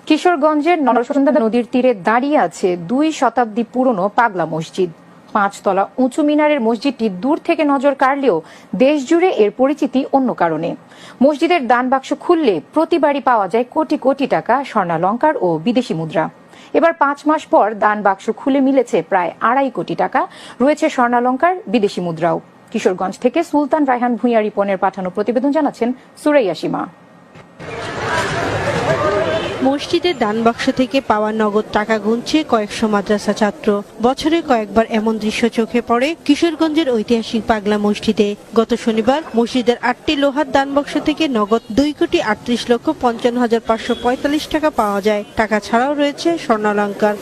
কিশোরগঞ্জের নরসুন্দা নদীর তীরে দাঁড়িয়ে আছে 2 শতাব্দী পুরনো পাগলা মসজিদ। 5 তলা উঁচু মিনারের মসজিদটি দূর থেকে নজর কাড়লেও দেশ জুড়ে এর পরিচিতি অন্য কারণে। মসজিদের দান বাক্স খুললে প্রতিবারই পাওয়া যায় কোটি কোটি টাকা, স্বর্ণালংকার ও বিদেশি মুদ্রা। এবার 5 মাস পর দান বাক্স খুলে মিলেছে প্রায় 2.5 কোটি টাকা, রয়েছে স্বর্ণালংকার, বিদেশি মুদ্রাও। কিশোরগঞ্জ থেকে সুলতান রায়হান ভূঁইয়া রিপনের পাঠানো প্রতিবেদন জানাচ্ছেন সুরাইয়া সীমা। মসজিদের দান বাক্স থেকে পাওয়া নগদ টাকা গুনছে কয়েকশো মাদ্রাসা ছাত্র। বছরে কয়েকবার এমন দৃশ্য চোখে পড়ে কিশোরগঞ্জের ঐতিহাসিক পাগলা মসজিদে। গত শনিবার মসজিদের 8টি লোহার দান বাক্স থেকে নগদ 2,38,55,545 টাকা পাওয়া যায়। টাকা ছাড়াও রয়েছে স্বর্ণালংকার।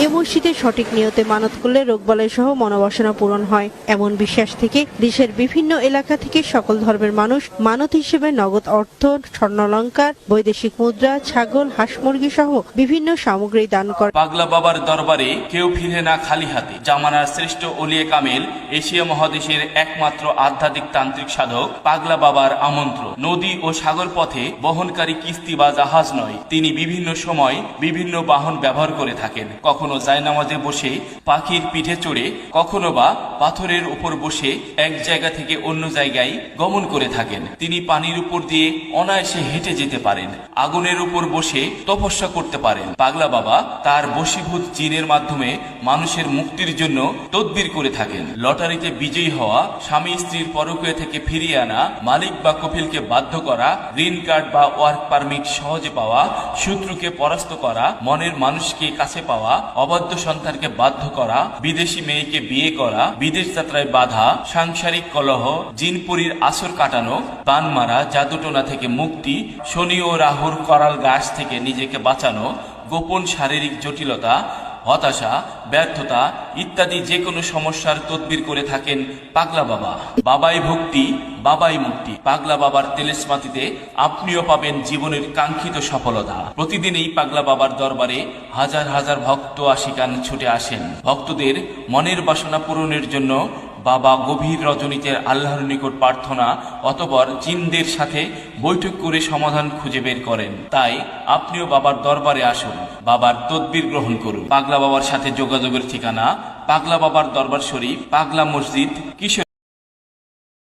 এ মসজিদে সঠিক নিয়তে মানত করলে রোগবালাই সহ মনোবাসনা পূরণ হয়, এমন বিশ্বাস থেকে দেশের বিভিন্ন এলাকা থেকে সকল ধর্মের মানুষ মানত হিসেবে নগদ অর্থ, স্বর্ণালংকার, বৈদেশিক মুদ্রা, ছাগল, হাঁস মুরগি সহ বিভিন্ন সামগ্রী দান করে। পাগলা বাবার দরবারে কেউ ফিরে না খালি হাতে। জামানার শ্রেষ্ঠ ওলিয়ে কামেল, এশিয়া মহাদেশের একমাত্র আধ্যাত্মিক তান্ত্রিক সাধক পাগলা বাবার আমন্ত্রণ নদী ও সাগর পথে বহনকারী কিস্তি বা জাহাজ নয়। তিনি বিভিন্ন সময় বিভিন্ন বাহন ব্যবহার করে থাকেন। কখনো জায়নামাজে বসে পাখির পিঠে চড়ে, কখনো বা পাথরের উপর বসে এক জায়গা থেকে অন্য জায়গায় গমন করে থাকেন। তিনি পানির উপর দিয়ে অনায়াসে হেঁটে যেতে পারেন, আগুনের উপর বসে তপস্যা করতে পারেন। পাগলা বাবা তার বশীভূত জিনের মাধ্যমে মানুষের মুক্তির জন্য তদবির করে থাকেন। লটারিতে বিজয়ী হওয়া, স্বামী স্ত্রীর পরকীয়া থেকে ফিরিয়ে আনা, মালিক বা কপিলকে বাধ্য করা, গ্রিন কার্ড বা ওয়ার্ক পারমিট সহজে পাওয়া, শত্রুকে পরাস্ত করা, মনের মানুষকে কাছে পাওয়া, অবাধ্য সন্তানকে বাধ্য করা, বিদেশি মেয়েকে বিয়ে করা, বিদেশ যাত্রায় বাধা, সাংসারিক কলহ, জিনপুরীর আসর কাটানো, বান মারা, জাদুটোনা থেকে মুক্তি, শনি ও রাহুর করাল গাছ থেকে নিজেকে বাঁচানো, গোপন শারীরিক জটিলতা, হতাশা, ব্যর্থতা ইত্যাদি যে কোনো সমস্যার তদবির করে থাকেন পাগলা বাবা। বাবাই ভক্তি, বাবাই মুক্তি। পাগলা বাবার তেলেসমাতিতে আপনিও পাবেন জীবনের কাঙ্ক্ষিত সফলতা। প্রতিদিন এই পাগলা বাবার দরবারে হাজার হাজার ভক্ত আশিকান ছুটে আসেন। ভক্তদের মনের বাসনা পূরণের জন্য বাবা গভীর রজনীতে আল্লাহর নিকট প্রার্থনা অতঃপর জিনদের সাথে বৈঠক করে সমাধান খুঁজে বের করেন। তাই আপনিও বাবার দরবারে আসুন, বাবার তদবির গ্রহণ করুন। পাগলা বাবার সাথে যোগাযোগের ঠিকানা: পাগলা বাবার দরবার শরীফ, পাগলা মসজিদ, কিশোর।